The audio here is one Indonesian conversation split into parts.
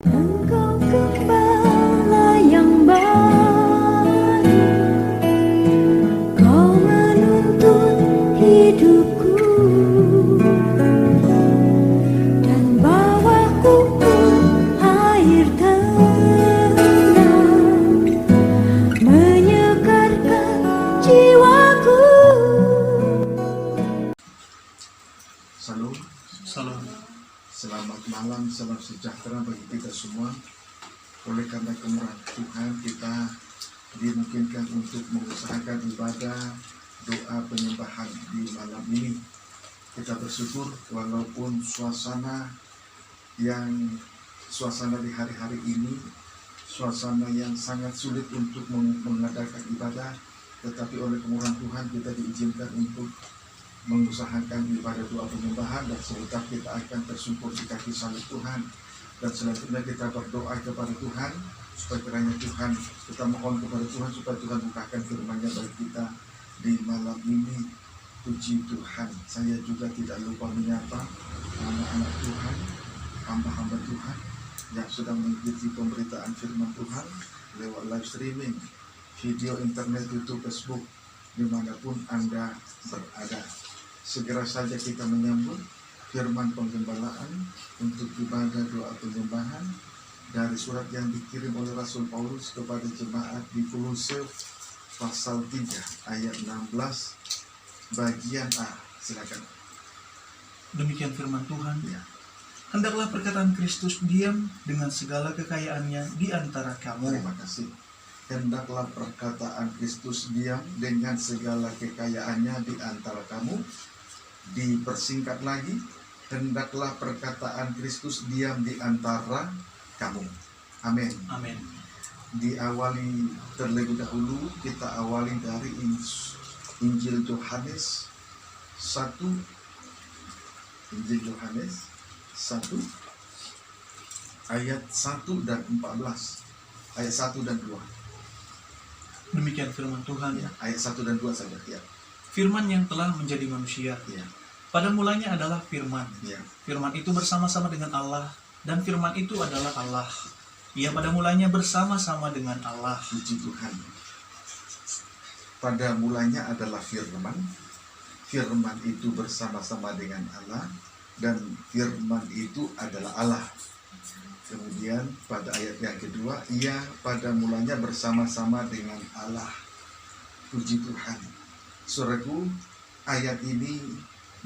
Engkau gembala yang baik, Kau menuntun hidupku dan bawaku ke air tenang, menyegarkan jiwaku. Salam, Salam. selamat malam, salam sejahtera bagi kita semua. Oleh karena kemurahan Tuhan, kita dimungkinkan untuk mengusahakan ibadah, doa penyembahan di malam ini. Kita bersyukur walaupun suasana di hari-hari ini, suasana yang sangat sulit untuk mengadakan ibadah, tetapi oleh kemurahan Tuhan kita diizinkan untuk mengusahakan ibadah doa penyembahan, dan sebentar kita akan tersungkur di kaki salib Tuhan, dan selanjutnya kita berdoa kepada Tuhan supaya kiranya Tuhan, kita mohon kepada Tuhan supaya Tuhan bukakan firman-Nya bagi kita di malam ini. Puji Tuhan. Saya juga tidak lupa menyapa anak-anak Tuhan, hamba-hamba Tuhan yang sedang mengikuti pemberitaan firman Tuhan lewat live streaming, video internet, YouTube, Facebook, dimanapun Anda berada. Segera saja kita menyambut firman penggembalaan untuk ibadah doa penyembahan dari surat yang dikirim oleh Rasul Paulus kepada jemaat di Kolose pasal 3 ayat 16 bagian A. Silakan. Demikian firman Tuhan. Ya. Hendaklah perkataan Kristus diam dengan segala kekayaannya di antara kamu. Terima kasih. Hendaklah perkataan Kristus diam dengan segala kekayaannya di antara kamu. Dipersingkat lagi, hendaklah perkataan Kristus diam di antara kamu. Amin. Amin. Diawali terlebih dahulu, kita awali dari Injil Yohanes 1. Injil Yohanes 1 ayat 1 dan 14. Ayat 1 dan 2. Demikian firman Tuhan. Ya, ayat 1 dan 2 saja. Ya. Firman yang telah menjadi manusia. Ya. Pada mulanya adalah firman. Ya. Firman itu bersama-sama dengan Allah, dan firman itu adalah Allah. Ia pada mulanya bersama-sama dengan Allah. Puji Tuhan. Pada mulanya adalah firman. Firman itu bersama-sama dengan Allah, dan firman itu adalah Allah. Kemudian pada ayat yang kedua, ia pada mulanya bersama-sama dengan Allah. Puji Tuhan. Saudaraku, ayat ini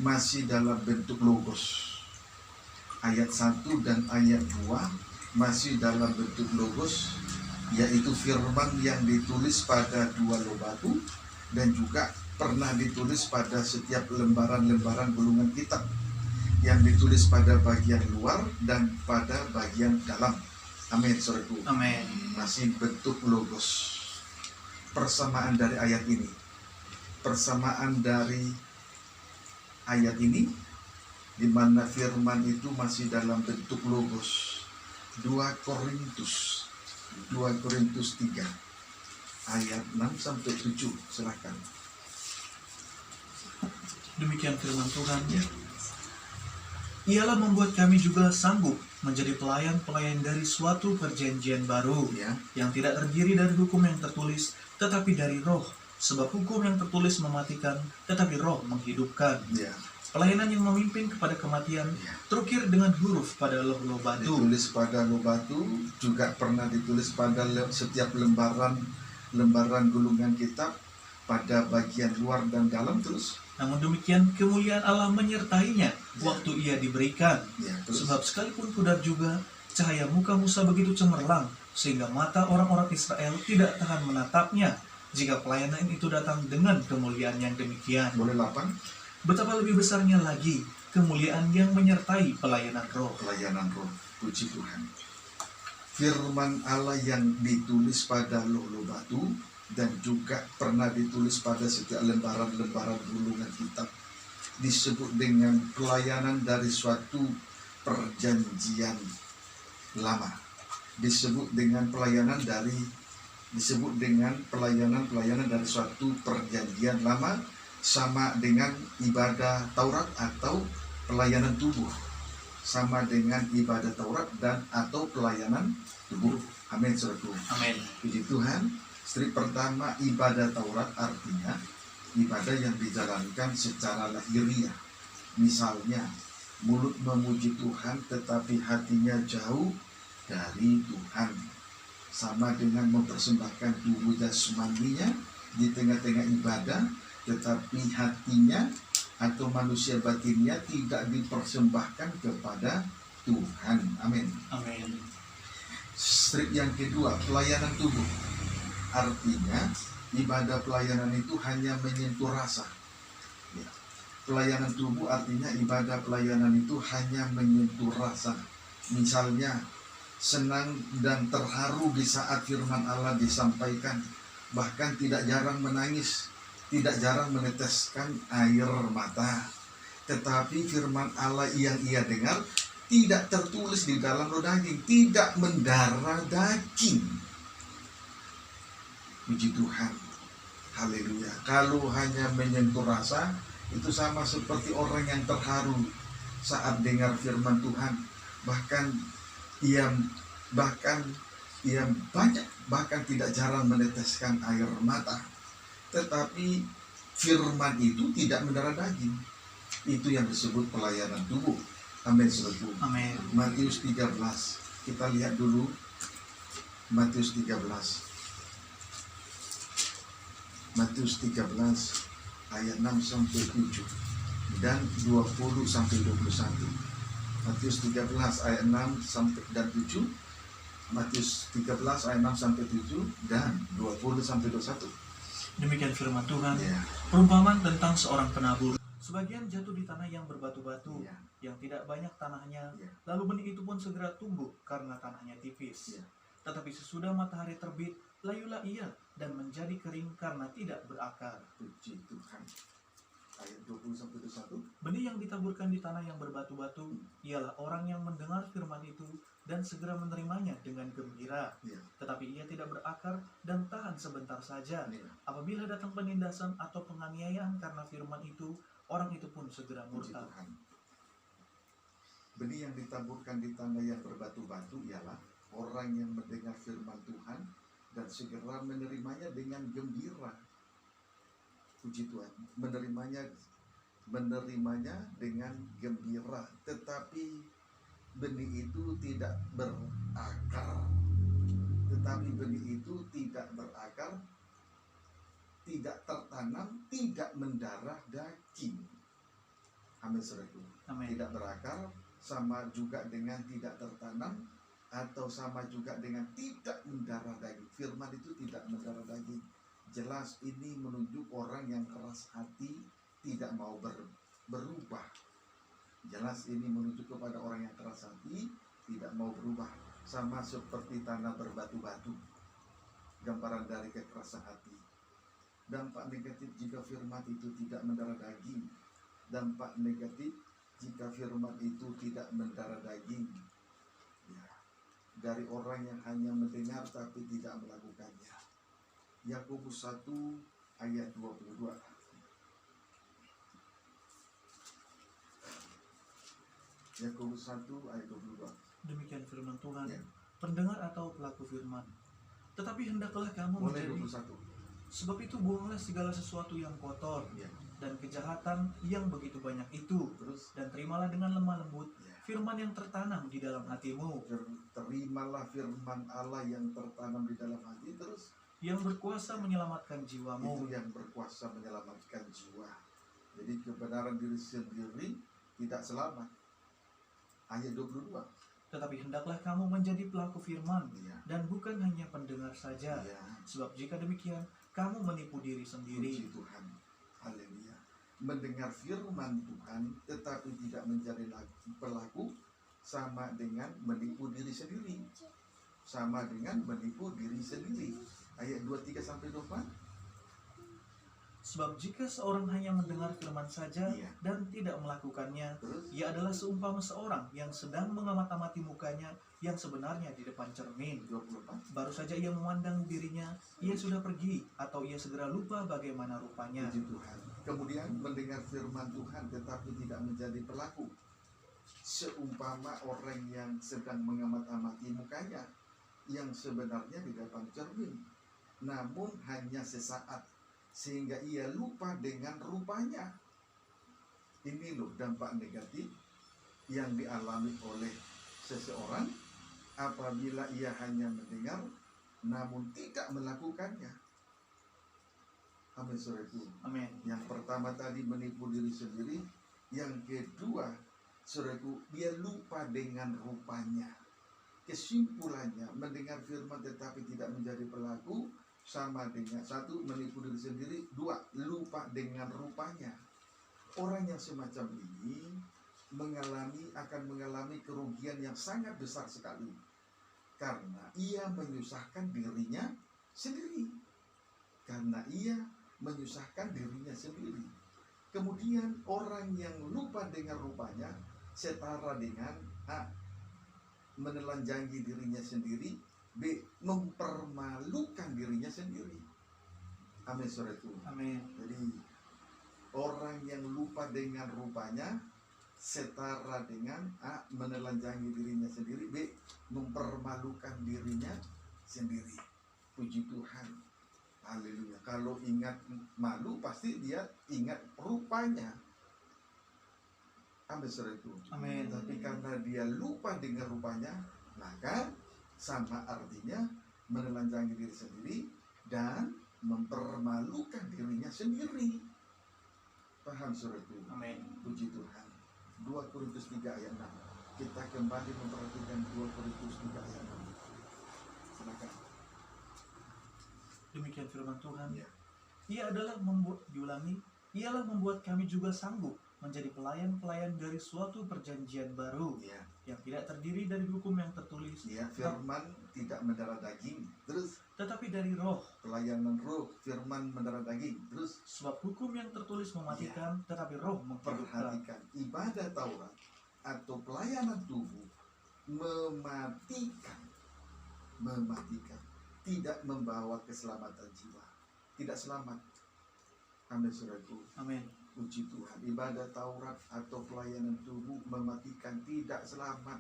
masih dalam bentuk logos. Ayat 1 dan ayat 2 masih dalam bentuk logos, yaitu firman yang ditulis pada dua loh batu, dan juga pernah ditulis pada setiap lembaran-lembaran gulungan kitab, yang ditulis pada bagian luar dan pada bagian dalam. Amin, saudaraku. Amin. Masih bentuk logos. Persamaan dari ayat ini, di mana firman itu masih dalam bentuk logos. 2 Korintus 3 ayat 6 sampai 7. Silakan. Demikian firman Tuhan. Ialah membuat kami juga sanggup menjadi pelayan-pelayan dari suatu perjanjian baru, Ya. yang tidak terdiri dari hukum yang tertulis, tetapi dari roh. Sebab hukum yang tertulis mematikan, tetapi roh menghidupkan. Ya. Pelayanan yang memimpin kepada kematian, Ya. terukir dengan huruf pada loh batu. Ditulis pada loh batu, juga pernah ditulis pada setiap lembaran gulungan kitab, pada bagian luar dan dalam terus. Namun demikian kemuliaan Allah menyertainya waktu ia diberikan. Ya, terus. Sebab sekalipun pudar juga, cahaya muka Musa begitu cemerlang, sehingga mata orang-orang Israel tidak tahan menatapnya, jika pelayanan itu datang dengan kemuliaan yang demikian. Boleh 8. Betapa lebih besarnya lagi kemuliaan yang menyertai pelayanan roh. Pelayanan roh. Puji Tuhan. Firman Allah yang ditulis pada loh batu, dan juga pernah ditulis pada setiap lembaran-lembaran gulungan kitab, disebut dengan pelayanan dari suatu perjanjian lama. Disebut dengan pelayanan dari suatu perjanjian lama, sama dengan ibadah Taurat atau pelayanan tubuh. sama dengan ibadah Taurat dan atau pelayanan tubuh. Amin, saudaraku. Amin. Puji Tuhan. Strip pertama, ibadah Taurat artinya ibadah yang dijalankan secara lahiriah. Misalnya, mulut memuji Tuhan tetapi hatinya jauh dari Tuhan. Sama dengan mempersembahkan tubuh jasmaninya di tengah-tengah ibadah, tetapi hatinya atau manusia batinnya tidak dipersembahkan kepada Tuhan. Amin. Amin. Strip yang kedua, pelayanan tubuh. Artinya, ibadah pelayanan itu hanya menyentuh rasa. Ya. Pelayanan tubuh artinya ibadah pelayanan itu hanya menyentuh rasa. Misalnya, senang dan terharu di saat firman Allah disampaikan. Bahkan tidak jarang menangis, tidak jarang meneteskan air mata. Tetapi firman Allah yang ia dengar tidak tertulis di dalam roh daging, tidak mendarah daging. Puji Tuhan. Haleluya. Kalau hanya menyentuh rasa, itu sama seperti orang yang terharu saat dengar firman Tuhan. Bahkan ia bahkan tidak jarang meneteskan air mata. Tetapi firman itu tidak mendarah daging. Itu yang disebut pelayanan tubuh. Amin, saudaraku. Amin. Matius 13. Kita lihat dulu Matius 13. Matius 13 ayat 6 sampai 7 dan 20 sampai 21. Matius 13 ayat 6 sampai dan 7. Matius 13 ayat 6 sampai 7 dan 20 sampai 21. Demikian firman Tuhan. Ya. Perumpamaan tentang seorang penabur. Sebagian jatuh di tanah yang berbatu-batu, Ya. yang tidak banyak tanahnya, Ya. lalu benih itu pun segera tumbuh karena tanahnya tipis. Ya. Tetapi sesudah matahari terbit, layulah ia dan menjadi kering karena tidak berakar. Puji Tuhan. Ayat 20 sampai 21. Benih yang ditaburkan di tanah yang berbatu-batu ialah orang yang mendengar firman itu dan segera menerimanya dengan gembira. Ya. Tetapi ia tidak berakar dan tahan sebentar saja. Ya. Apabila datang penindasan atau penganiayaan karena firman itu, orang itu pun segera Puji murtad. Tuhan. Benih yang ditaburkan di tanah yang berbatu-batu ialah orang yang mendengar firman Tuhan dan segera menerimanya dengan gembira. Puji Tuhan, menerimanya dengan gembira, tetapi benih itu tidak berakar. Tetapi benih itu tidak berakar, tidak tertanam, tidak mendarah daging. Amin, saudaraku. Amin. Tidak berakar sama juga dengan tidak tertanam, atau sama juga dengan tidak mendarah daging. Firman itu tidak mendarah daging. Jelas ini menunjuk orang yang keras hati, tidak mau berubah. Jelas ini menunjuk kepada orang yang keras hati, tidak mau berubah. Sama seperti tanah berbatu-batu, gambaran dari kekerasan hati. Dampak negatif jika firman itu tidak mendarah daging. Dampak negatif jika firman itu tidak mendarah daging. Ya. Dari orang yang hanya mendengar tapi tidak melakukannya. Yakobus 1 ayat 22. Yakobus 1 ayat 22. Demikian firman Tuhan. Ya. Pendengar atau pelaku firman. Tetapi hendaklah kamu Mulai menjadi, 21. sebab itu buanglah segala sesuatu yang kotor Ya. dan kejahatan yang begitu banyak itu, Terus dan terimalah dengan lemah lembut ya. firman yang tertanam di dalam hatimu, Terimalah firman Allah yang tertanam di dalam hati, terus yang berkuasa menyelamatkan itu jiwamu. yang berkuasa menyelamatkan jiwa. Jadi kebenaran diri sendiri tidak selamat. Ayat 22. Tetapi hendaklah kamu menjadi pelaku firman Ya. dan bukan hanya pendengar saja. Ya. Sebab jika demikian, kamu menipu diri sendiri. Puji Tuhan. Haleluya. Mendengar firman Tuhan tetapi tidak menjadi pelaku sama dengan menipu diri sendiri. Sama dengan menipu diri sendiri. Ayat 23 sampai 24. Sebab jika seorang hanya mendengar firman saja Iya. dan tidak melakukannya, Terus ia adalah seumpama seorang yang sedang mengamat-amati mukanya yang sebenarnya di depan cermin. 24. Baru saja ia memandang dirinya, ia sudah pergi, atau ia segera lupa bagaimana rupanya. Puji Tuhan. Kemudian mendengar firman Tuhan tetapi tidak menjadi pelaku. seumpama orang yang sedang mengamat-amati mukanya yang sebenarnya di depan cermin, namun hanya sesaat sehingga ia lupa dengan rupanya. Ini loh dampak negatif yang dialami oleh seseorang apabila ia hanya mendengar namun tidak melakukannya. Amin, saudaraku. Amin. Yang pertama tadi menipu diri sendiri, yang kedua, saudaraku, dia lupa dengan rupanya. Kesimpulannya, mendengar firman tetapi tidak menjadi pelaku sama dengan satu, menipu diri sendiri, dua, lupa dengan rupanya. Orang yang semacam ini akan mengalami kerugian yang sangat besar sekali karena ia menyusahkan dirinya sendiri. Kemudian orang yang lupa dengan rupanya setara dengan A, menelanjangi dirinya sendiri, B, mempermalukan dirinya sendiri. Amin, saudaraku. Amin. Jadi orang yang lupa dengan rupanya setara dengan A, menelanjangi dirinya sendiri, B, mempermalukan dirinya sendiri. Puji Tuhan. Haleluya. Kalau ingat malu pasti dia ingat rupanya. Amin, saudaraku. Amin. Tapi karena dia lupa dengan rupanya, maka sama artinya menelanjangi diri sendiri dan mempermalukan dirinya sendiri. Paham, saudaraku? Amin. Puji Tuhan. 2 Korintus 3 ayat 6. Kita kembali memperhatikan 2 Korintus 3 ayat 6. Silakan. Demikian firman Tuhan. Ya. Ialah membuat kami juga sanggup menjadi pelayan-pelayan dari suatu perjanjian baru Ya. yang tidak terdiri dari hukum yang tertulis, Ya, firman tidak mendarah daging. Terus tetapi dari roh. pelayanan roh, firman mendarah daging. Terus Sebab hukum yang tertulis mematikan, tetapi roh menghidupkan. perhatikan, ibadah Taurat atau pelayanan tubuh mematikan, tidak membawa keselamatan jiwa, tidak selamat. Amin, saudaraku. Amin. Puji Tuhan. Ibadah Taurat atau pelayanan tubuh mematikan, tidak selamat.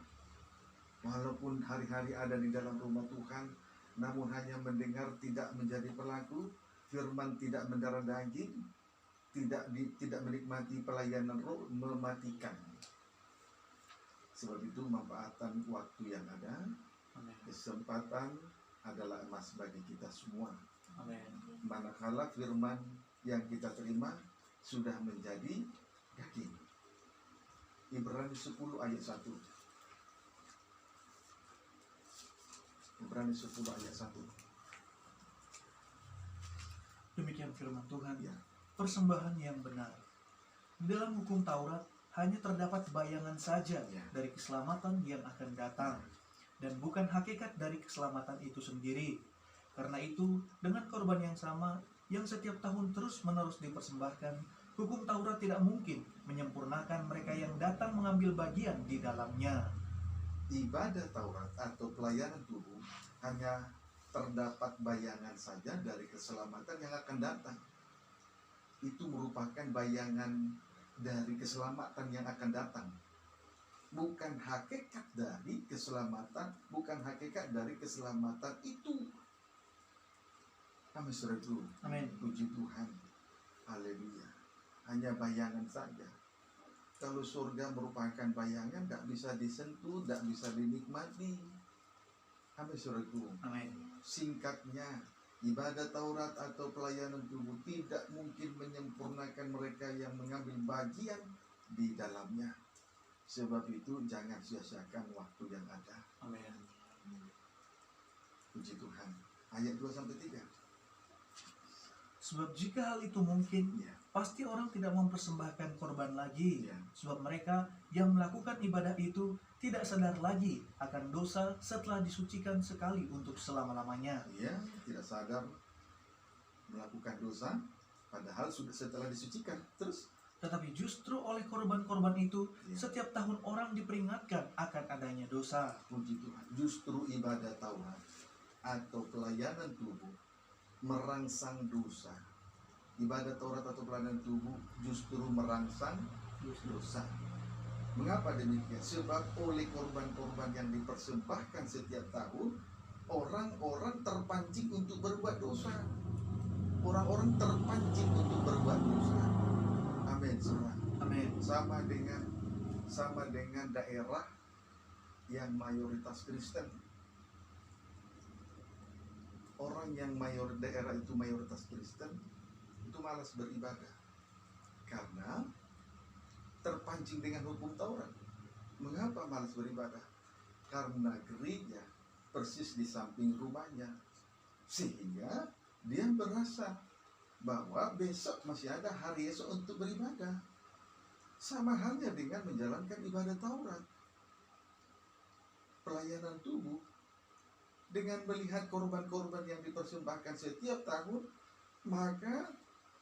Walaupun hari-hari ada di dalam rumah Tuhan, namun hanya mendengar, tidak menjadi pelaku. Firman tidak mendarah daging, tidak menikmati pelayanan roh, mematikan. Sebab itu manfaatan waktu yang ada, Amin. kesempatan adalah emas bagi kita semua. Amin. Manakala firman yang kita terima sudah menjadi daging. Ibrani 10 ayat 1. Ibrani 10 ayat 1. Demikian firman Tuhan. Ya. Persembahan yang benar. Di dalam hukum Taurat hanya terdapat bayangan saja Ya. dari keselamatan yang akan datang, dan bukan hakikat dari keselamatan itu sendiri. Karena itu, dengan korban yang sama yang setiap tahun terus-menerus dipersembahkan, hukum Taurat tidak mungkin menyempurnakan mereka yang datang mengambil bagian di dalamnya. Ibadah Taurat atau pelayanan tubuh hanya terdapat bayangan saja dari keselamatan yang akan datang. Itu merupakan bayangan dari keselamatan yang akan datang. Bukan hakikat dari keselamatan, bukan hakikat dari keselamatan itu. Amin, saudaraku. Amin. Puji Tuhan. Haleluya. Hanya bayangan saja. Kalau surga merupakan bayangan, tidak bisa disentuh, tidak bisa dinikmati. Amin, saudaraku. Amin. Singkatnya, ibadah Taurat atau pelayanan tubuh tidak mungkin menyempurnakan mereka yang mengambil bagian di dalamnya. Sebab itu jangan sia-siakan waktu yang ada. Amin. Puji Tuhan. Ayat 2-3. Sebab jika hal itu mungkin, Ya. pasti orang tidak mempersembahkan korban lagi. Ya. Sebab mereka yang melakukan ibadah itu tidak sadar lagi akan dosa setelah disucikan sekali untuk selama-lamanya. Ia tidak sadar melakukan dosa, padahal sudah setelah disucikan. Terus, Tetapi justru oleh korban-korban itu, Ya. setiap tahun orang diperingatkan akan adanya dosa. puji Tuhan, justru ibadah Taurat atau pelayanan tubuh merangsang dosa. Ibadah Taurat atau pelayanan tubuh justru merangsang dosa. Mengapa demikian? Sebab oleh korban-korban yang dipersembahkan setiap tahun, orang-orang terpancing untuk berbuat dosa. Orang-orang terpancing untuk berbuat dosa. Amin. Amin. Sama dengan daerah yang mayoritas Kristen. Orang yang daerah itu mayoritas Kristen itu malas beribadah karena terpancing dengan hukum Taurat. Mengapa malas beribadah? Karena gereja persis di samping rumahnya, sehingga dia merasa bahwa besok masih ada hari esok untuk beribadah. Sama halnya dengan menjalankan ibadah Taurat, pelayanan tubuh. Dengan melihat korban-korban yang dipersembahkan setiap tahun, maka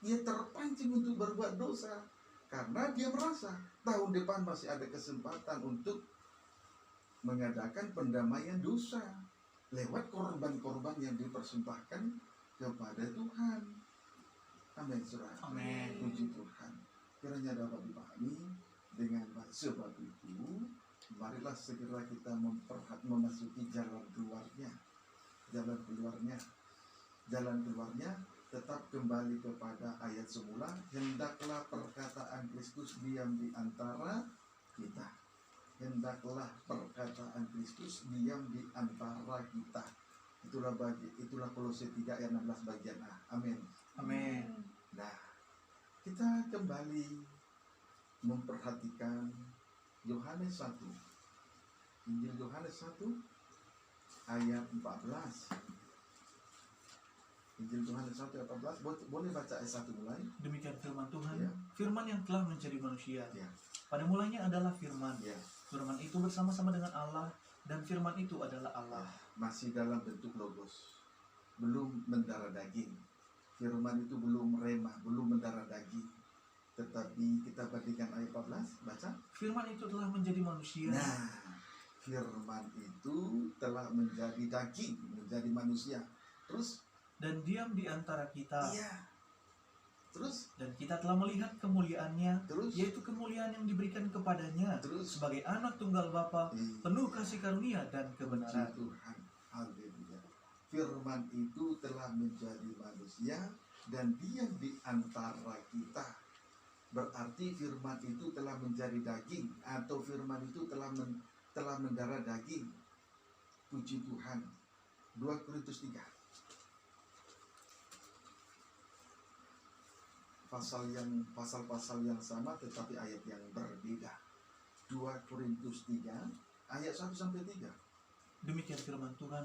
ia terpancing untuk berbuat dosa. Karena dia merasa tahun depan masih ada kesempatan untuk mengadakan pendamaian dosa lewat korban-korban yang dipersembahkan kepada Tuhan. Amin. Saudara. Amin. Puji Tuhan. Kiranya dapat dipahami dengan baik. Sebab itu, marilah segera kita memasuki jalan keluarnya. Jalan keluarnya tetap kembali kepada ayat semula. Hendaklah perkataan Kristus diam di antara kita. Hendaklah perkataan Kristus diam di antara kita. Itulah Kolose 3 ayat 16 bagian A. Amin. Amin. Nah, kita kembali memperhatikan Yohanes 1. Injil Yohanes 1 ayat 14. Injil Yohanes 1 ayat 14. Boleh baca ayat 1 mulai? Demikian firman Tuhan, Ya. firman yang telah menjadi manusia. Ya. Pada mulanya adalah firman. Ya. Firman itu bersama-sama dengan Allah, dan firman itu adalah Allah. Masih dalam bentuk logos, belum mendarah daging. Firman itu belum remah, belum mendarah daging. Tetapi kita bandingkan ayat 14, baca. Firman itu telah menjadi manusia. Nah, firman itu telah menjadi daging, menjadi manusia. Terus, Dan diam di antara kita. iya. Terus, Dan kita telah melihat kemuliaannya, terus, yaitu kemuliaan yang diberikan kepadanya terus. sebagai anak tunggal Bapa, penuh kasih karunia dan kebenaran. Puji Tuhan. Haleluya. Firman itu telah menjadi manusia dan diam di antara kita. Berarti firman itu telah menjadi daging, atau firman itu telah mendarah daging. Puji Tuhan. 2 Korintus 3. Pasal-pasal yang sama tetapi ayat yang berbeda. 2 Korintus 3 ayat 1 sampai 3. Demikian firman Tuhan.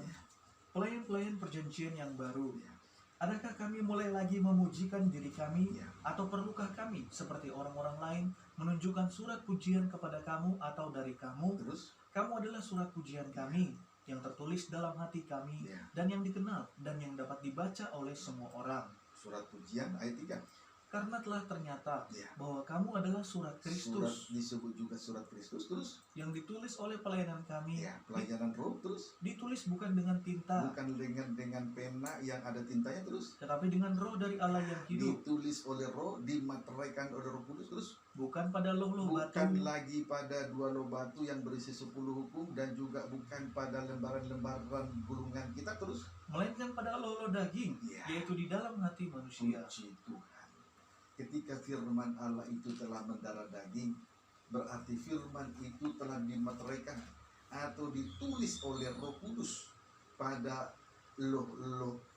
Pelayan-pelayan perjanjian yang baru, Ya. adakah kami mulai lagi memujikan diri kami, Ya. atau perlukah kami seperti orang-orang lain menunjukkan surat pujian kepada kamu, atau dari kamu? Terus, Kamu adalah surat pujian kami yang tertulis dalam hati kami, ya. dan yang dikenal dan yang dapat dibaca oleh semua orang. Surat pujian ayat 3. Karena telah ternyata Ya. bahwa kamu adalah surat Surat Kristus disebut juga surat Kristus. Terus, yang ditulis oleh pelayanan kami, ya, pelayanan roh. Terus, ditulis bukan dengan tinta, bukan dengan pena yang ada tintanya. Terus, tetapi dengan roh dari Allah yang hidup, ditulis oleh roh, dimateraikan oleh Roh Kudus. Terus, bukan pada loh-loh batu, bukan lagi pada 2 loh batu yang berisi 10 hukum, dan juga bukan pada lembaran-lembaran gulungan kita. Terus, melainkan pada loh-loh daging, ya, yaitu di dalam hati manusia. puji Tuhan. Ketika firman Allah itu telah mendarah daging, berarti firman itu telah dimateraikan atau ditulis oleh Roh Kudus pada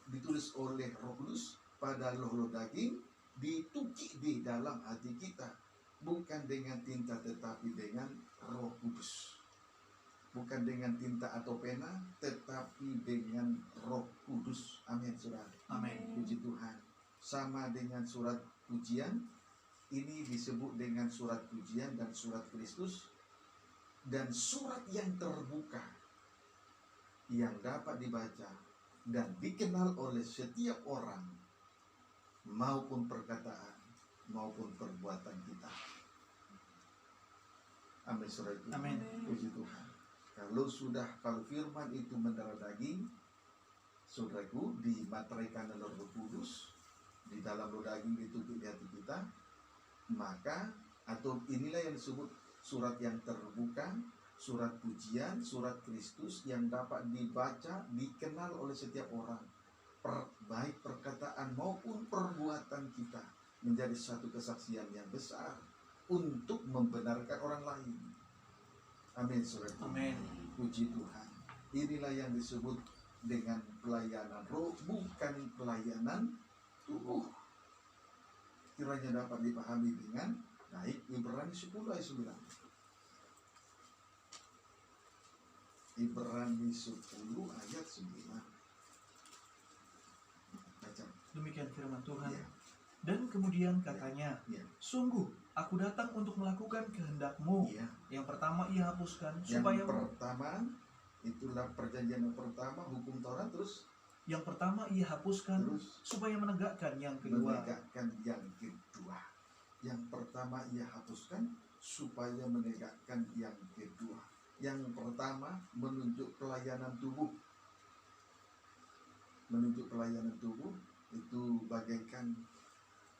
ditulis oleh Roh Kudus pada loh daging, ditukik di dalam hati kita, bukan dengan tinta tetapi dengan Roh Kudus. Bukan dengan tinta atau pena, tetapi dengan Roh Kudus. Amin, saudara. Amin. Puji Tuhan. Sama dengan surat pujian, ini disebut dengan surat pujian dan surat Kristus, dan surat yang terbuka yang dapat dibaca dan dikenal oleh setiap orang, maupun perkataan maupun perbuatan kita. Amin, saudara. Amin. Puji Tuhan. Kalau firman itu mendarah daging, saudaraku, dimateraikan oleh Roh Kudus di dalam loh daging, ditutup di hati kita, maka, atau inilah yang disebut surat yang terbuka, surat pujian, surat Kristus yang dapat dibaca, dikenal oleh setiap orang. Baik perkataan maupun perbuatan kita menjadi satu kesaksian yang besar untuk membenarkan orang lain. Amin, saudara. Amin. Puji Tuhan. Inilah yang disebut dengan pelayanan roh, bukan pelayanan tubuh. Kiranya dapat dipahami dengan baik. Ibrani 10 ayat 9. Ibrani 10 ayat 9. Baca. Demikian firman Tuhan. Ya. Dan kemudian katanya, Ya. sungguh aku datang untuk melakukan kehendak-Mu. Ya. Yang pertama ia hapuskan Yang supaya pertama, itulah perjanjian yang pertama, hukum Taurat, terus supaya menegakkan yang kedua. menegakkan yang kedua. Yang pertama ia hapuskan supaya menegakkan yang kedua. Yang pertama menunjuk pelayanan tubuh. Menunjuk pelayanan tubuh itu bagaikan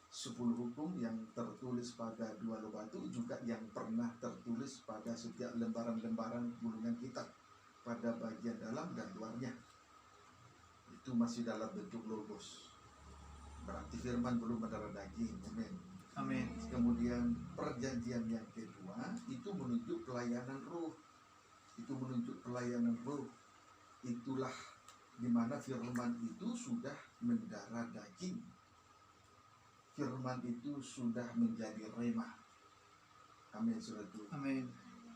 10 hukum yang tertulis pada 2 batu, juga yang pernah tertulis pada setiap lembaran-lembaran gulungan kitab pada bagian dalam dan luarnya. Itu masih dalam bentuk logos. Berarti firman belum mendarah daging. Amin. Amin. Kemudian perjanjian yang kedua itu menunjuk pelayanan roh. Itu menunjuk pelayanan roh. Itulah di mana firman itu sudah mendarah daging. Firman itu sudah menjadi rema. Amin, saudara. Amin.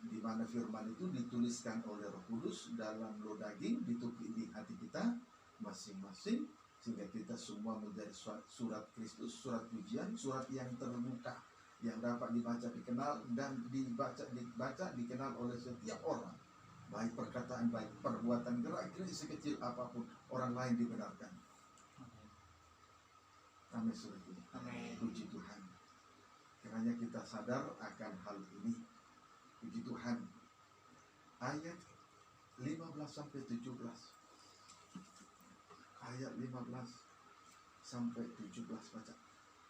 Di mana firman itu dituliskan oleh Roh Kudus dalam lo daging, ditulis di hati kita masing-masing, sehingga kita semua menjadi surat Kristus, surat pujian, surat yang terbuka, yang dapat dibaca, dikenal, dan dibaca, dikenal oleh setiap orang. Baik perkataan, baik perbuatan, gerak-gerik sekecil apapun, orang lain dibenarkan. Amin, saudara. Amin. Puji Tuhan. Kiranya kita sadar akan hal ini. Puji Tuhan. Ayat 15 sampai 17. Ayat 15 sampai 17 baca.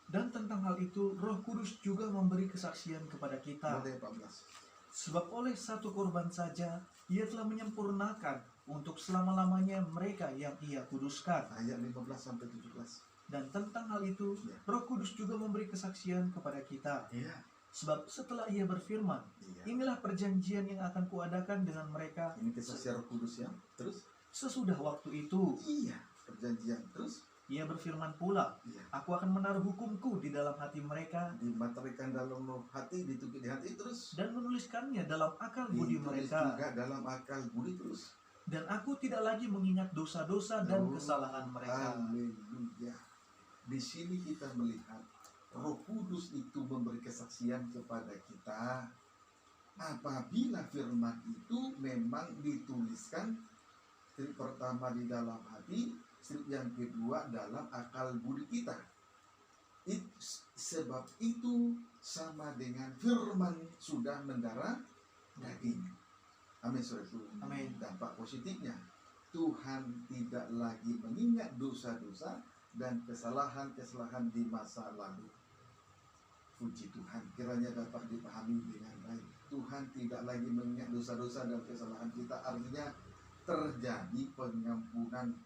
Dan tentang hal itu Roh Kudus juga memberi kesaksian kepada kita. Mulai 14. Sebab oleh satu korban saja ia telah menyempurnakan untuk selama-lamanya mereka yang ia kuduskan. Ayat 15 sampai 17. Dan tentang hal itu Ya. Roh Kudus juga memberi kesaksian kepada kita. Iya. Sebab setelah ia berfirman, Iya. inilah perjanjian yang akan kuadakan dengan mereka Ini kesaksian Roh Kudus ya. Terus? sesudah waktu itu. Iya. Perjanjian. Terus? Ia berfirman pula, Iya. aku akan menaruh hukumku di dalam hati mereka Dimaterikan dalam hati, ditukik di hati, terus? dan menuliskannya dalam akal budi Ditulis mereka. juga dalam akal budi, terus? Dan aku tidak lagi mengingat dosa-dosa dan Oh, kesalahan mereka. Haleluya. Di sini kita melihat Roh Kudus itu memberi kesaksian kepada kita apabila firman itu memang dituliskan strip pertama di dalam hati, strip yang kedua dalam akal budi kita. Sebab itu sama dengan firman sudah mendarah daging. Amin, saudara. Amin. Dampak positifnya, Tuhan tidak lagi mengingat dosa-dosa dan kesalahan-kesalahan di masa lalu. Puji Tuhan, kiranya dapat dipahami dengan baik. Tuhan tidak lagi mengingat dosa-dosa dan kesalahan kita. Artinya terjadi pengampunan,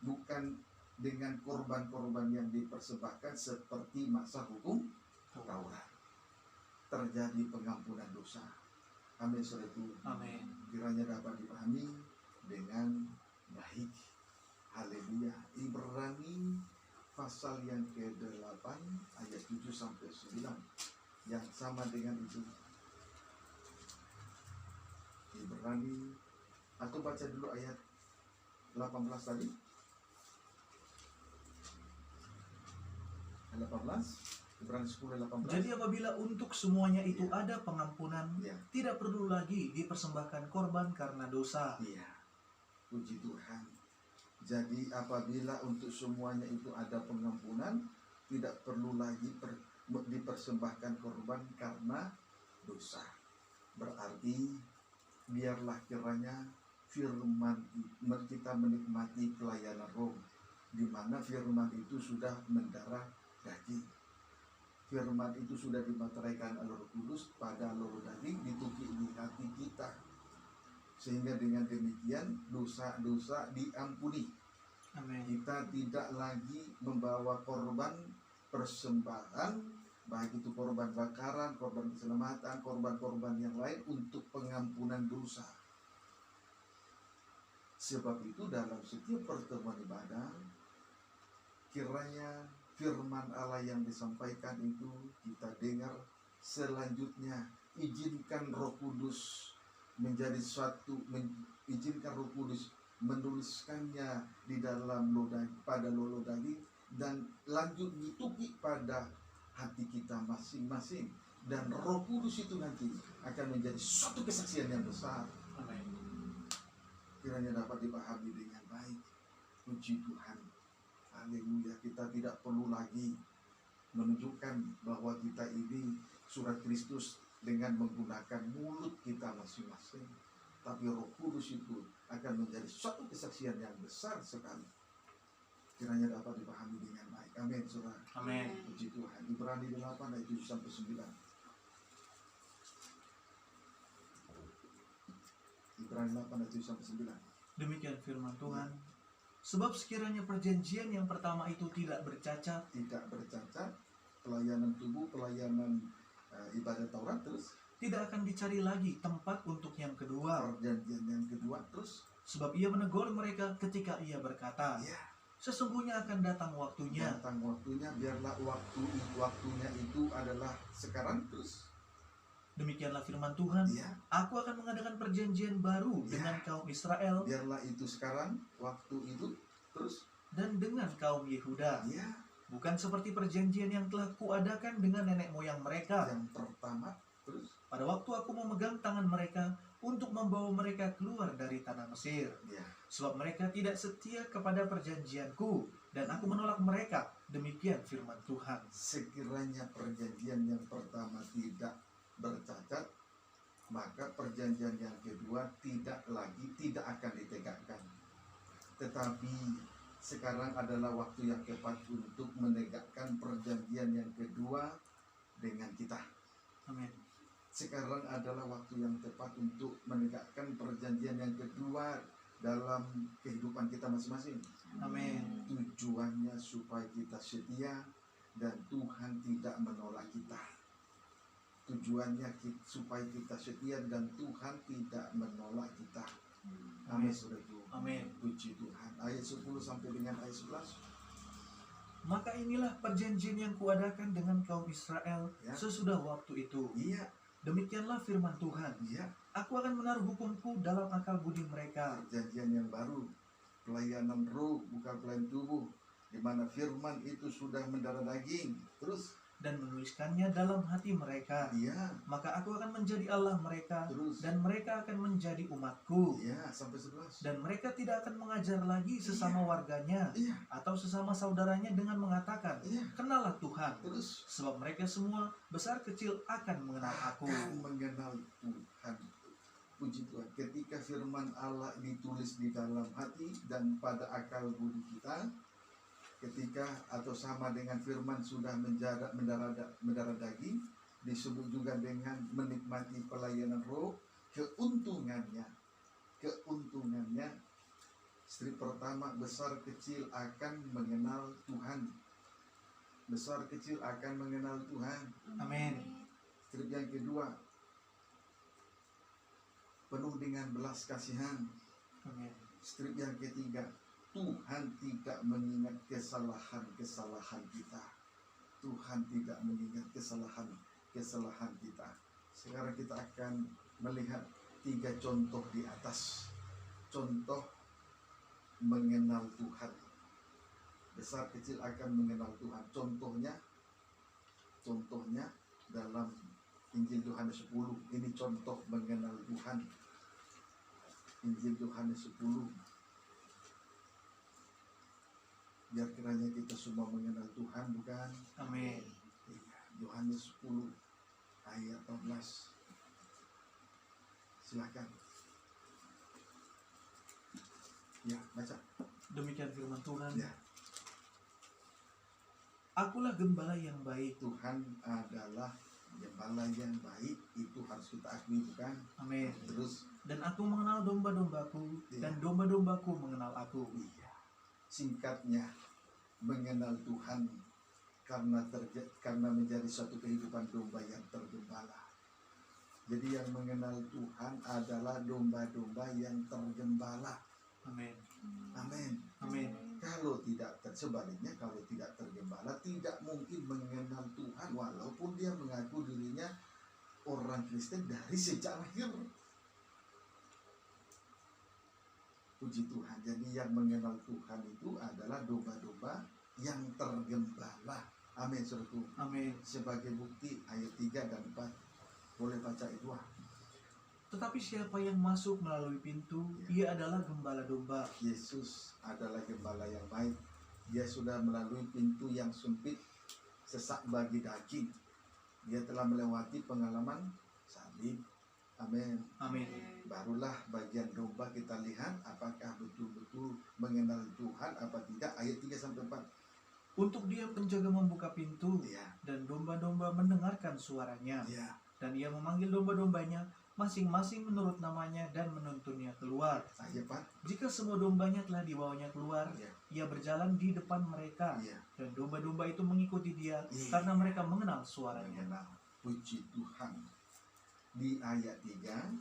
bukan dengan korban-korban yang dipersembahkan seperti masa hukum Taurat. Terjadi pengampunan dosa. Amin, saudaraku. Amin. Kiranya dapat dipahami dengan baik. Haleluya. Ibrani pasal yang ke-8 ayat 7 sampai 9 yang sama dengan itu. Ibrani, atau baca dulu ayat 18 tadi. Ayat 18, Ibrani 10 ayat 18. Jadi apabila untuk semuanya itu ada pengampunan, Ya. tidak perlu lagi dipersembahkan korban karena dosa. Iya, puji Tuhan. Jadi apabila untuk semuanya itu ada pengampunan, tidak perlu lagi dipersembahkan korban karena dosa. Berarti biarlah kiranya firman kita menikmati pelayanan roh, di mana firman itu sudah mendarah daging. firman itu sudah dimateraikan oleh Roh Kudus pada loro daging, ditukik di hati kita, sehingga dengan demikian dosa-dosa diampuni. Amin. Kita tidak lagi membawa korban persembahan, baik itu korban bakaran, korban keselamatan, korban-korban yang lain untuk pengampunan dosa. Sebab itu dalam setiap pertemuan ibadah, kiranya firman Allah yang disampaikan itu kita dengar. Selanjutnya izinkan Roh Kudus menjadi izinkan Roh Kudus menuliskannya di dalam pada lolo daging, dan lanjut ditukik pada hati kita masing-masing, dan Roh Kudus itu nanti akan menjadi suatu kesaksian yang besar. Amin. Kiranya dapat dipahami dengan baik. Puji Tuhan. Haleluya. Kita tidak perlu lagi menunjukkan bahwa kita ini surat Kristus dengan menggunakan mulut kita masing-masing, tapi Roh Kudus itu akan menjadi suatu kesaksian yang besar sekali. Kiranya dapat dipahami dengan baik. Amin, saudara. Amin. Puji Tuhan. Ibrani 8 ayat 7-9. Ibrani 8 ayat 7-9. Demikian firman Tuhan. Sebab sekiranya perjanjian yang pertama itu tidak bercacat, Pelayanan tubuh, pelayanan ibadah Taurat, terus tidak akan dicari lagi tempat untuk yang kedua. perjanjian yang kedua, terus Sebab ia menegur mereka ketika ia berkata, ya, sesungguhnya akan datang waktunya. datang waktunya, biarlah waktunya itu adalah sekarang, terus Demikianlah firman Tuhan. ya, Aku akan mengadakan perjanjian baru Ya. dengan kaum Israel biarlah itu sekarang, waktu itu, terus dan dengan kaum Yehuda. ya, Bukan seperti perjanjian yang telah kuadakan dengan nenek moyang mereka. yang pertama, terus Pada waktu aku memegang tangan mereka untuk membawa mereka keluar dari tanah Mesir. ya, Sebab mereka tidak setia kepada perjanjianku, dan aku menolak mereka. Demikian firman Tuhan. sekiranya perjanjian yang pertama tidak bercacat, maka perjanjian yang kedua tidak akan ditegakkan. Tetapi sekarang adalah waktu yang tepat untuk menegakkan perjanjian yang kedua dengan kita. Amin. Sekarang adalah waktu yang tepat untuk menegakkan perjanjian yang kedua dalam kehidupan kita masing-masing. Amin. Tujuannya supaya kita setia dan Tuhan tidak menolak kita. Tujuannya supaya kita setia dan Tuhan tidak menolak kita. Amin, saudaraku. Amin. Puji Tuhan. Ayat 10 sampai dengan ayat 11. Maka inilah perjanjian yang kuadakan dengan kaum Israel Ya. sesudah waktu itu. Iya, Demikianlah firman Tuhan. iya. Aku akan menaruh hukumku dalam akal budi mereka. Perjanjian yang baru, pelayanan roh bukan pelayanan tubuh, di mana firman itu sudah mendarah daging. Terus, Dan menuliskannya dalam hati mereka. iya, Maka aku akan menjadi Allah mereka, terus, dan mereka akan menjadi umatku. iya, sampai 11. Dan mereka tidak akan mengajar lagi sesama warganya Iya, atau sesama saudaranya dengan mengatakan, iya, Kenallah Tuhan. terus Sebab mereka semua besar kecil akan mengenal aku. akan mengenal Tuhan. Puji Tuhan. Ketika firman Allah ditulis di dalam hati dan pada akal budi kita, ketika atau sama dengan firman sudah mendarah daging, disebut juga dengan menikmati pelayanan roh, keuntungannya strip pertama, besar kecil akan mengenal Tuhan. Besar kecil akan mengenal Tuhan. Amin. Strip yang kedua, penuh dengan belas kasihan. Amin. Strip yang ketiga, Tuhan tidak mengingat kesalahan kita. Tuhan tidak mengingat kesalahan kita. Sekarang kita akan melihat 3 contoh di atas. Contoh mengenal Tuhan. Besar kecil akan mengenal Tuhan. Contohnya dalam Injil Yohanes 10. Ini contoh mengenal Tuhan. Injil Yohanes 10. Biar kiranya kita semua mengenal Tuhan, bukan? Amin. Iya. Yohanes 10 ayat 14. Silakan. Ya, baca. Demikian firman Tuhan. Ya. Akulah gembala yang baik. Tuhan adalah gembala yang baik, itu harus kita akui, bukan? Amin. Terus, Dan aku mengenal domba-dombaku, Iya. dan domba-dombaku mengenal aku. iya, singkatnya, mengenal Tuhan karena menjadi suatu kehidupan domba yang tergembala. Jadi yang mengenal Tuhan adalah domba-domba yang tergembala. Amin. Amin. Amin. Kalau sebaliknya, kalau tidak tergembala, tidak mungkin mengenal Tuhan walaupun dia mengaku dirinya orang Kristen dari sejak lahir. Puji Tuhan. Jadi yang mengenal Tuhan itu adalah domba-domba yang tergembala. Amin, saudaraku. Amin. Sebagai bukti ayat 3 dan 4. Boleh baca itu. Tetapi siapa yang masuk melalui pintu, ia adalah gembala domba. Yesus adalah gembala yang baik. Dia sudah melalui pintu yang sempit, sesak bagi daging. Dia telah melewati pengalaman salib. Amin. Amin. Barulah bagian domba kita lihat apakah betul-betul mengenal Tuhan apa tidak. Ayat 3 sampai 4. Untuk dia penjaga membuka pintu, Ya, dan domba-domba mendengarkan suaranya. ya, Dan ia memanggil domba-dombanya, masing-masing menurut namanya, dan menuntunnya keluar. ayat 4. Jika semua dombanya telah dibawanya keluar, Ya, ia berjalan di depan mereka. ya. Dan domba-domba itu mengikuti dia, Iya. karena mereka mengenal suaranya. Mengenal. Puji Tuhan. Di ayat 3,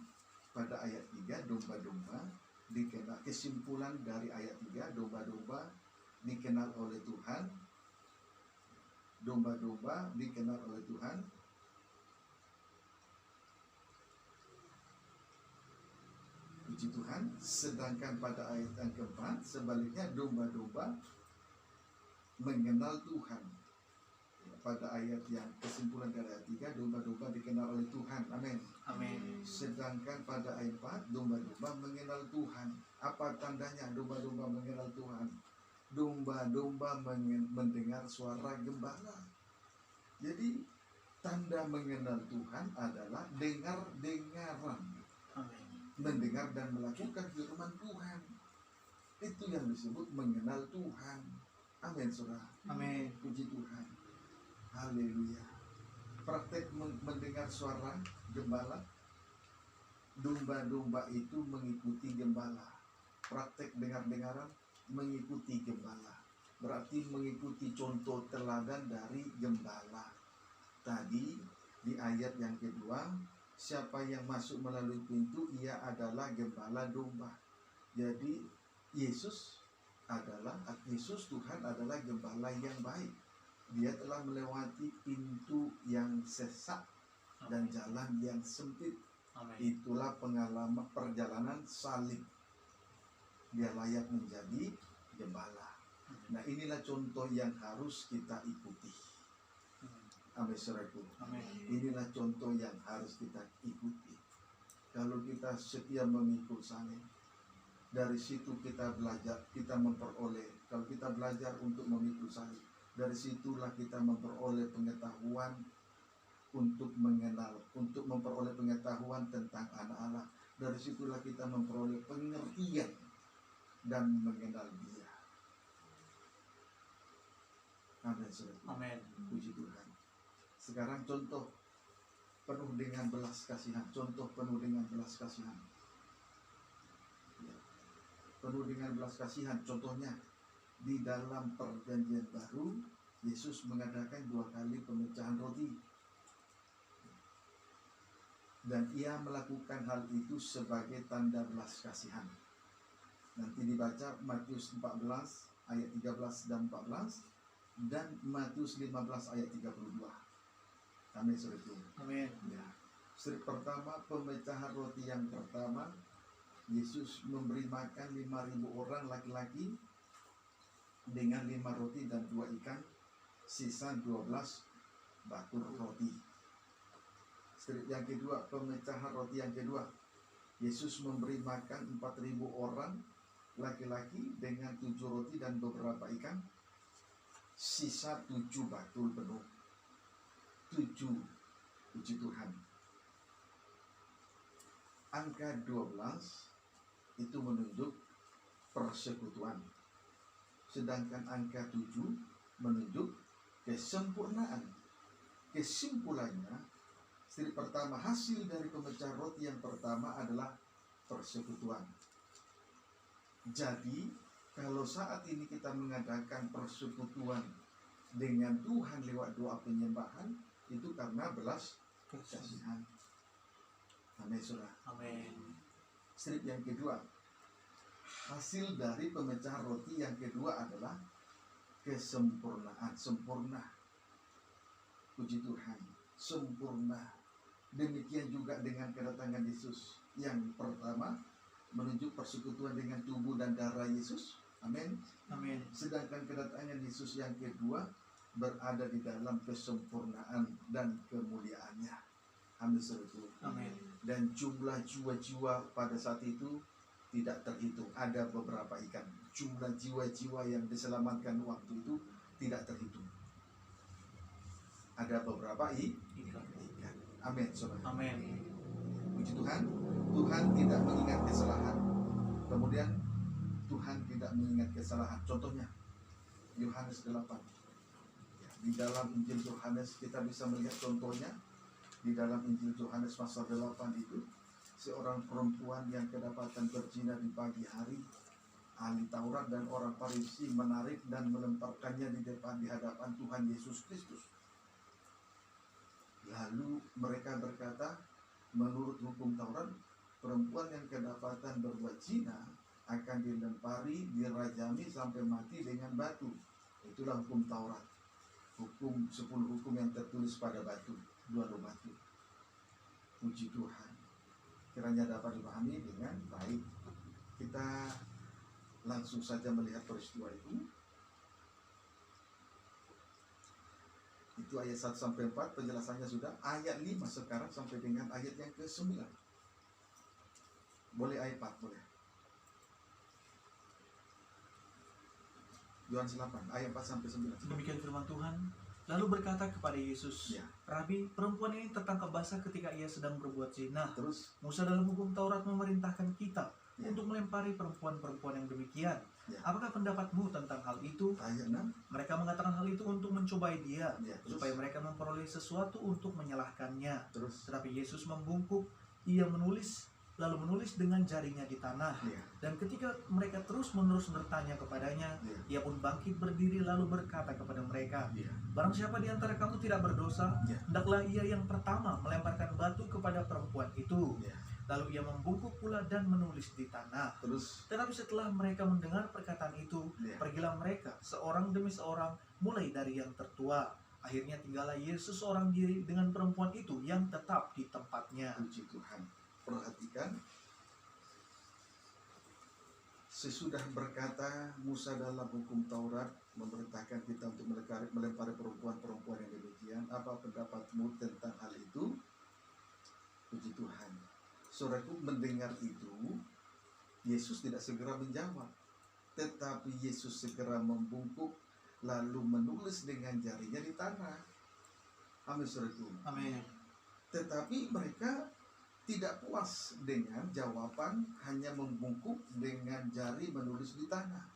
pada ayat 3 domba-domba dikenal. Kesimpulan dari ayat 3, domba-domba dikenal oleh Tuhan. Domba-domba dikenal oleh Tuhan. Puji Tuhan. Sedangkan pada ayat yang keempat, sebaliknya domba-domba mengenal Tuhan. Pada ayat yang kesimpulan dari ayat 3, domba-domba dikenal oleh Tuhan. Amin. Amin. Sedangkan pada ayat 4, domba-domba mengenal Tuhan. Apa tandanya domba-domba mengenal Tuhan? Domba-domba mendengar suara gembala. Jadi tanda mengenal Tuhan adalah dengar-dengaran, Amin. mendengar dan melakukan firman Tuhan. Itu yang disebut mengenal Tuhan. Amin, saudara. Amin. Puji Tuhan. Haleluya. Praktek mendengar suara gembala. Domba-domba itu mengikuti gembala. Praktek dengar-dengaran mengikuti gembala. Berarti mengikuti contoh teladan dari gembala. Tadi di ayat yang kedua, siapa yang masuk melalui pintu, ia adalah gembala domba. Jadi Yesus Tuhan adalah gembala yang baik. Dia telah melewati pintu yang sesak dan jalan yang sempit. Amin. Itulah pengalaman perjalanan salib. Dia layak menjadi gembala. Nah, inilah contoh yang harus kita ikuti. Amin, saudaraku. Amin. Inilah contoh yang harus kita ikuti. Kalau kita setia mengikut salib, dari situ kita belajar, kita memperoleh. Kalau kita belajar untuk mengikut salib, dari situlah kita memperoleh pengetahuan untuk mengenal, untuk memperoleh pengetahuan tentang anak Allah. Dari situlah kita memperoleh pengertian dan mengenal Dia. Amin, saudara. Amin. Puji Tuhan. Sekarang contoh penuh dengan belas kasihan. Contoh penuh dengan belas kasihan. Ya. Penuh dengan belas kasihan. Contohnya di dalam perjanjian baru, Yesus mengadakan 2 kali pemecahan roti. Dan ia melakukan hal itu sebagai tanda belas kasihan. Nanti dibaca Matius 14 ayat 13 dan 14 dan Matius 15 ayat 32. Amin, saudara. Amin. Ya. Pertama, pemecahan roti yang pertama, Yesus memberi makan 5.000 orang laki-laki dengan 5 roti dan 2 ikan, sisa 12 bakur roti. Yang kedua, pemecahan roti yang kedua, Yesus memberi makan 4.000 orang laki-laki dengan 7 roti dan beberapa ikan, sisa 7 bakul penuh. 7, puji Tuhan. Angka 12 itu menunjuk persekutuan. Sedangkan angka 7 menunjuk kesempurnaan. Kesimpulannya, strip pertama, hasil dari pemecah roti yang pertama adalah persekutuan. Jadi, kalau saat ini kita mengadakan persekutuan dengan Tuhan lewat doa penyembahan, itu karena belas kasihan. Amin, saudara. Amin. Strip yang kedua, hasil dari pemecahan roti yang kedua adalah kesempurnaan. Sempurna. Puji Tuhan, sempurna. Demikian juga dengan kedatangan Yesus. Yang pertama, menunjuk persekutuan dengan tubuh dan darah Yesus. Amin. Amin. Sedangkan kedatangan Yesus yang kedua berada di dalam kesempurnaan dan kemuliaannya. Amin, saudara. Amin. Dan jumlah jiwa-jiwa pada saat itu tidak terhitung. Ada beberapa ikan. Jumlah jiwa-jiwa yang diselamatkan waktu itu tidak terhitung. Ada beberapa ikan. Amin, saudara. Amin. Puji Tuhan. Tuhan tidak mengingat kesalahan. Kemudian Tuhan tidak mengingat kesalahan. Contohnya Yohanes 8. Di dalam Injil Yohanes kita bisa melihat contohnya. Di dalam Injil Yohanes pasal 8 itu, seorang perempuan yang kedapatan berzina di pagi hari, ahli Taurat dan orang Farisi menarik dan melemparkannya di hadapan Tuhan Yesus Kristus. Lalu mereka berkata, menurut hukum Taurat, perempuan yang kedapatan berbuat zina akan dilempari, dirajami sampai mati dengan batu. Itulah hukum Taurat. Hukum 10 hukum yang tertulis pada batu, 2 batu. Puji Tuhan. Kiranya dapat dipahami dengan baik. Kita langsung saja melihat peristiwa itu. Itu ayat 1 sampai 4 penjelasannya sudah. Ayat 5 sekarang sampai dengan ayat yang ke-9. Boleh ayat 4, boleh. Yohanes 8 ayat 4 sampai 9. Demikian firman Tuhan. Lalu berkata kepada Yesus, Ya. Rabi, perempuan ini tertangkap basah ketika ia sedang berbuat zina. Terus Musa dalam hukum Taurat memerintahkan kita Ya. untuk melempari perempuan-perempuan yang demikian. Ya. Apakah pendapatmu tentang hal itu? ayat 6. Mereka mengatakan hal itu untuk mencobai dia, Ya, terus. supaya mereka memperoleh sesuatu untuk menyalahkannya. Terus Tetapi Yesus membungkuk, ia lalu menulis dengan jarinya di tanah. ya. Dan ketika mereka terus-menerus bertanya kepadanya, Ya. ia pun bangkit berdiri lalu berkata kepada mereka, Ya. Barang siapa di antara kamu tidak berdosa, Ya. hendaklah ia yang pertama melemparkan batu kepada perempuan itu. Ya. Lalu ia membungkuk pula dan menulis di tanah. Terus Tetapi setelah mereka mendengar perkataan itu, Ya. pergilah mereka seorang demi seorang, mulai dari yang tertua. Akhirnya tinggallah Yesus seorang diri dengan perempuan itu yang tetap di tempatnya. puji Tuhan. Perhatikan, sesudah berkata Musa dalam hukum Taurat memerintahkan kita untuk melempari perempuan-perempuan yang demikian. Apa pendapatmu tentang hal itu? Puji Tuhan. Saudaraku, mendengar itu, Yesus tidak segera menjawab, tetapi Yesus segera membungkuk lalu menulis dengan jarinya di tanah. Amin, saudaraku. Amin. Tetapi mereka tidak puas dengan jawaban hanya membungkuk dengan jari menulis di tanah.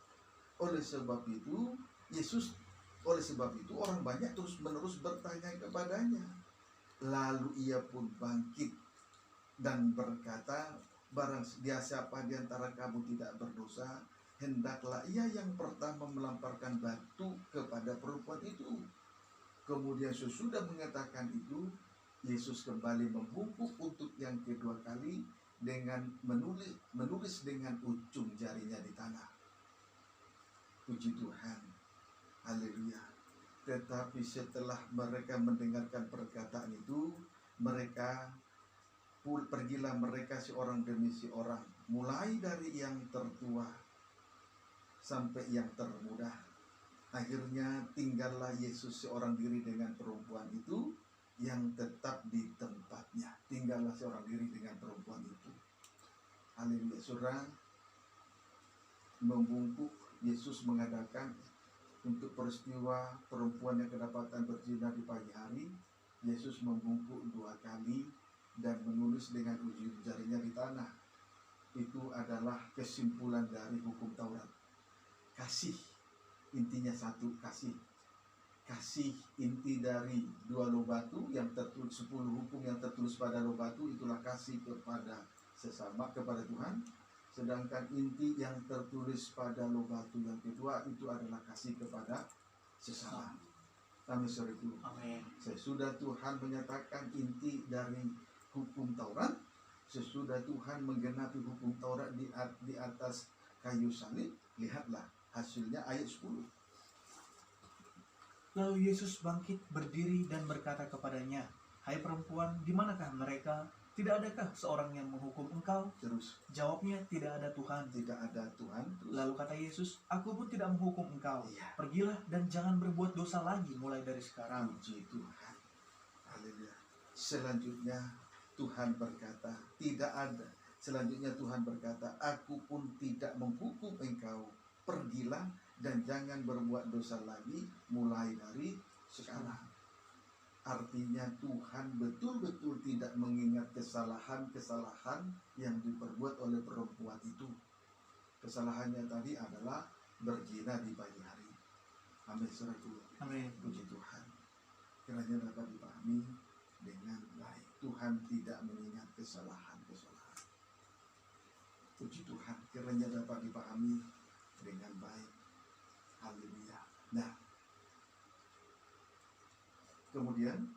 Oleh sebab itu orang banyak terus-menerus bertanya kepadanya. Lalu ia pun bangkit dan berkata, barang siapa di antara kamu tidak berdosa, hendaklah ia yang pertama melemparkan batu kepada perempuan itu. Kemudian sesudah mengatakan itu, Yesus kembali membungkuk untuk yang kedua kali dengan menulis dengan ujung jarinya di tanah. Puji Tuhan. Haleluya. Tetapi setelah mereka mendengarkan perkataan itu, pergilah mereka seorang demi seorang, mulai dari yang tertua sampai yang termuda. Akhirnya tinggallah Yesus seorang diri dengan perempuan itu yang tetap di tempatnya. Tinggallah seorang diri dengan perempuan itu. Haleluya. Saudara, membungkuk Yesus mengadakan untuk peristiwa perempuan yang kedapatan berzina di pagi hari. Yesus membungkuk 2 kali dan menulis dengan ujung jarinya di tanah. Itu adalah kesimpulan dari hukum Taurat. Kasih, intinya satu, kasih. kasih inti dari dua loh batu yang tertulis 10 hukum yang tertulis pada loh batu itulah kasih kepada sesama, kepada Tuhan. Sedangkan inti yang tertulis pada loh batu yang kedua itu adalah kasih kepada sesama. Kami sore itu Amin. sesudah Tuhan menyatakan inti dari hukum Taurat, sesudah Tuhan menggenapi hukum Taurat di atas kayu salib, lihatlah hasilnya ayat 10. Lalu Yesus bangkit berdiri dan berkata kepadanya, "Hai perempuan, di manakah mereka? Tidak adakah seorang yang menghukum engkau?" Terus Jawabnya, "Tidak ada Tuhan." tidak ada Tuhan. Terus Lalu kata Yesus, "Aku pun tidak menghukum engkau. Iya. Pergilah dan jangan berbuat dosa lagi mulai dari sekarang." puji Tuhan. Haleluya. Selanjutnya Tuhan berkata, tidak ada. Selanjutnya Tuhan berkata, aku pun tidak menghukum engkau. Pergilah dan jangan berbuat dosa lagi mulai dari sekarang. Artinya Tuhan betul-betul tidak mengingat kesalahan-kesalahan yang diperbuat oleh perempuan itu. Kesalahannya tadi adalah berzina di pagi hari. Amin, saudaraku. Amin. Puji Tuhan. Kiranya dapat dipahami dengan baik. Tuhan tidak mengingat kesalahan-kesalahan. Puji Tuhan. Kiranya dapat dipahami dengan baik. Haleluya. Nah, kemudian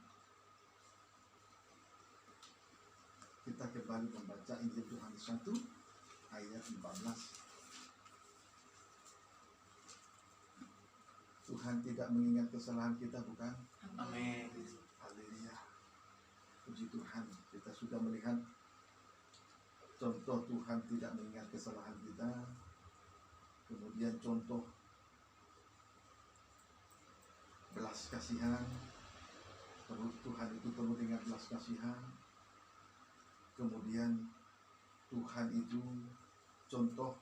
kita kembali membaca Injil Yohanes 1 ayat 14. Tuhan tidak mengingat kesalahan kita, bukan? Amin. Haleluya. Puji Tuhan. Kita sudah melihat contoh Tuhan tidak mengingat kesalahan kita. Kemudian contoh belas kasihan. Tuhan itu penuh dengan belas kasihan. Kemudian Tuhan itu contoh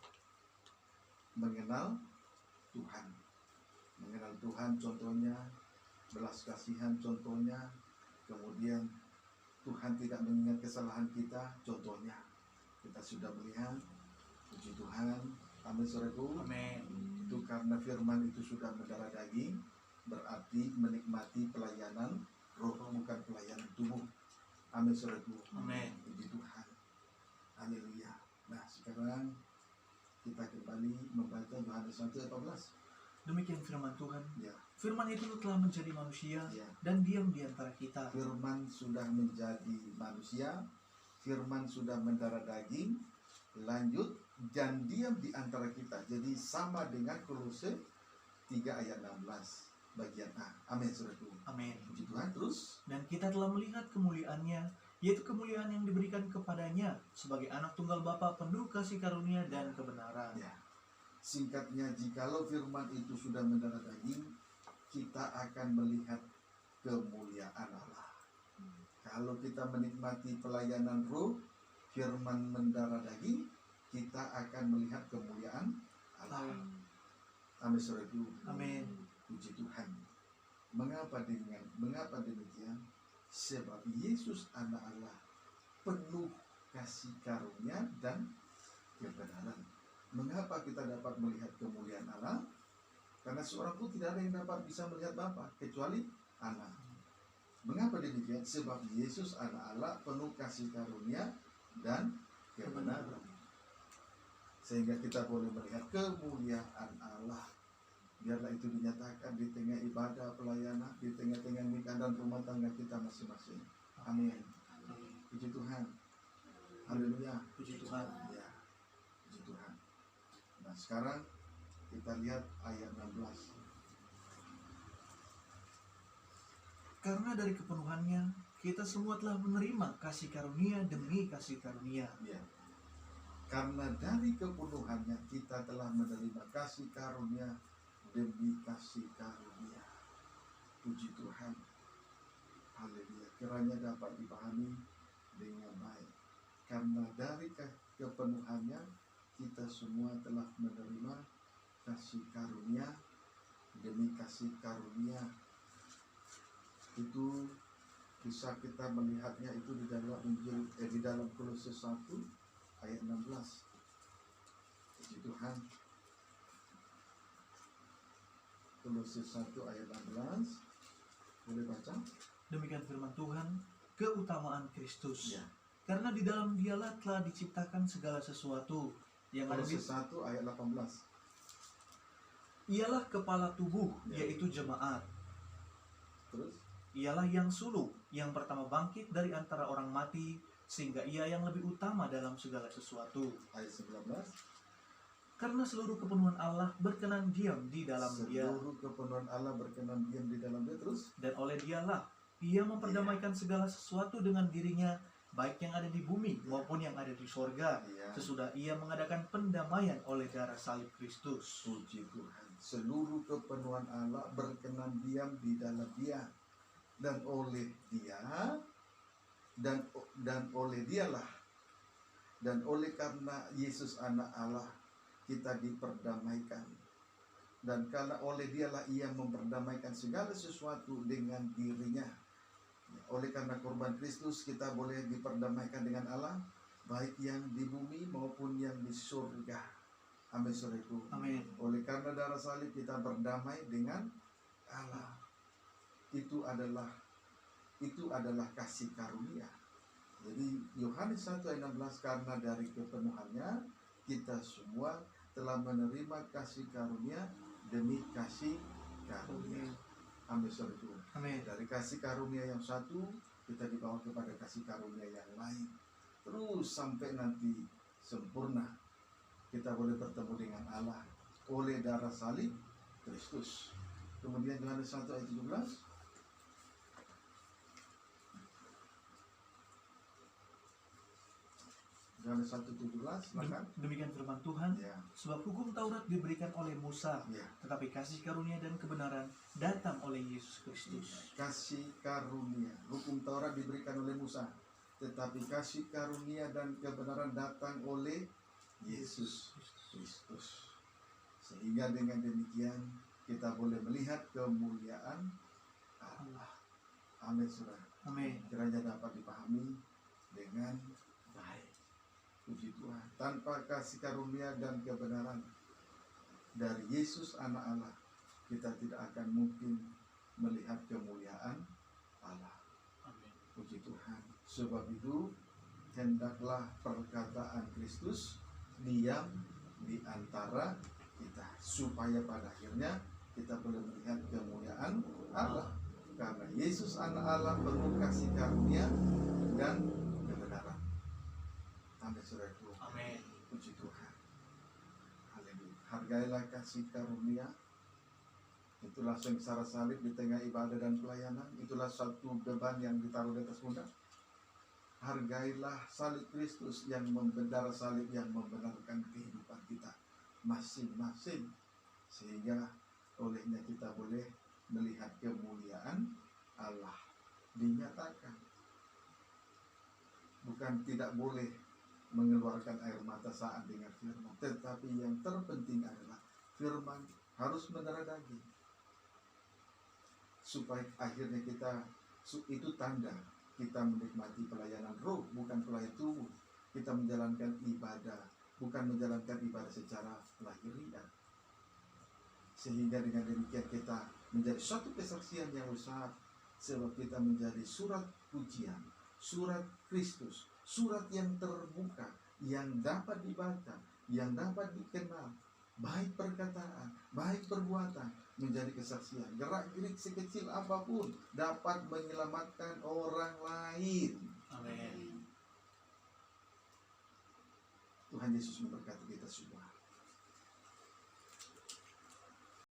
mengenal Tuhan. Mengenal Tuhan contohnya, belas kasihan contohnya, kemudian Tuhan tidak mengingat kesalahan kita contohnya. Kita sudah melihat, puji Tuhan. Amin, saudaraku. Amin. Itu karena firman itu sudah mendarah daging, berarti menikmati pelayanan roh, bukan pelayanan tubuh. Amin, saudaraku. Amin. Puji Tuhan. Haleluya. Nah, sekarang kita kembali membaca Yohanes 1 ayat 14. Demikian firman Tuhan. Ya, Firman itu telah menjadi manusia ya. dan diam di antara kita. Firman sudah menjadi manusia, firman sudah mendarah daging, lanjut, dan diam di antara kita. Jadi sama dengan Kolose 3 ayat 16 bagian A. Amin, saudaraku. Amin. Puji Tuhan. Terus Dan kita telah melihat kemuliaannya, yaitu kemuliaan yang diberikan kepadanya sebagai anak tunggal Bapa, penuh kasih karunia dan kebenaran. ya, singkatnya, jikalau firman itu sudah mendarah daging, kita akan melihat kemuliaan Allah. Kalau kita menikmati pelayanan roh, firman mendarah daging, kita akan melihat kemuliaan Allah. Amin, saudaraku. Amin. Puji Tuhan. Mengapa demikian? Sebab Yesus anak Allah, penuh kasih karunia dan kebenaran. Mengapa kita dapat melihat kemuliaan Allah? Karena seorang pun tidak ada yang dapat bisa melihat Bapa kecuali Anak. Mengapa demikian? Sebab Yesus anak Allah, penuh kasih karunia dan kebenaran. Sehingga kita boleh melihat kemuliaan Allah. Biarlah itu dinyatakan di tengah ibadah, pelayanan, di tengah-tengah nikah dan rumah tangga kita masing-masing. Amin. Puji Tuhan. Haleluya. Puji Tuhan. Ya. Puji Tuhan. Nah, sekarang kita lihat ayat 16. Karena dari kepenuhannya, kita semua telah menerima kasih karunia demi kasih karunia. Ya. Karena dari kepenuhannya kita telah menerima kasih karunia demi kasih karunia. Puji Tuhan. Haleluya. Kiranya dapat dipahami dengan baik. Karena dari kepenuhannya kita semua telah menerima kasih karunia demi kasih karunia. Itu bisa kita melihatnya itu di dalam Injil, di dalam Kolose 1 ayat 16. Puji Tuhan. Kolose 1 ayat 16. Boleh baca? Demikian firman Tuhan, keutamaan Kristus. Ya. Karena di dalam Dialah telah diciptakan segala sesuatu yang ada Kolose di 1 ayat 18. Ialah kepala tubuh, Ya. yaitu jemaat. Terus Ialah yang sulung, yang pertama bangkit dari antara orang mati, sehingga ia yang lebih utama dalam segala sesuatu. ayat 19. Karena seluruh kepenuhan Allah berkenan diam di dalam Dia, Seluruh kepenuhan Allah berkenan diam di dalam Dia. Terus dan oleh Dialah ia memperdamaikan segala sesuatu dengan dirinya, baik yang ada di bumi maupun yang ada di sorga, ya, sesudah ia mengadakan pendamaian oleh darah salib Kristus. puji Tuhan. Seluruh kepenuhan Allah berkenan diam di dalam Dia, dan oleh Dia dan oleh Dialah, dan oleh karena Yesus anak Allah kita diperdamaikan, dan karena oleh Dialah ia memperdamaikan segala sesuatu dengan dirinya. Oleh karena korban Kristus kita boleh diperdamaikan dengan Allah, baik yang di bumi maupun yang di surga. Amin, saudaraku. Amin. Oleh karena darah salib kita berdamai dengan Allah. Itu adalah kasih karunia. Jadi Yohanes 1 ayat 16, karena dari kepenuhannya kita semua telah menerima kasih karunia demi kasih karunia. Amin, saudaraku. Amin. Dari kasih karunia yang satu kita dibawa kepada kasih karunia yang lain, terus sampai nanti sempurna kita boleh bertemu dengan Allah oleh darah salib Kristus. Kemudian Yohanes 1 ayat 17. Yohanes 1:17, silakan. Demikian firman Tuhan, Ya, sebab hukum Taurat diberikan oleh Musa, ya. tetapi kasih karunia dan kebenaran datang oleh Yesus Kristus. Kasih karunia. Hukum Taurat diberikan oleh Musa, tetapi kasih karunia dan kebenaran datang oleh Yesus Kristus. Sehingga dengan demikian kita boleh melihat kemuliaan Allah. Amin, saudara. Amin. Kiranya dapat dipahami dengan baik. Puji Tuhan. Tanpa kasih karunia dan kebenaran dari Yesus anak Allah, kita tidak akan mungkin melihat kemuliaan Allah. Amin. Puji Tuhan. Sebab itu hendaklah perkataan Kristus diam di antara kita, supaya pada akhirnya kita boleh melihat kemuliaan Allah. Karena Yesus anak Allah penuh kasih karunia dan kebenaran. Amin, saudaraku. Amin. Puji Tuhan. Haleluya. Hargailah kasih karunia. Itulah sengsara salib di tengah ibadah dan pelayanan. Itulah satu beban yang ditaruh di atas pundak. Hargailah salib Kristus yang darah salib yang membenarkan kehidupan kita masing-masing, sehingga olehnya kita boleh melihat kemuliaan Allah dinyatakan. Bukan tidak boleh mengeluarkan air mata saat dengar firman, tetapi yang terpenting adalah firman harus mendarah daging, supaya akhirnya kita itu tanda kita menikmati pelayanan roh, bukan pelayanan tubuh. Kita menjalankan ibadah, bukan menjalankan ibadah secara lahiriah. Sehingga dengan demikian kita menjadi suatu kesaksian yang besar, sebab kita menjadi surat pujian, surat Kristus, surat yang terbuka, yang dapat dibaca, yang dapat dikenal, baik perkataan, baik perbuatan, menjadi kesaksian. Gerak-gerik sekecil apapun dapat menyelamatkan orang lain. Amin. Tuhan Yesus memberkati kita semua.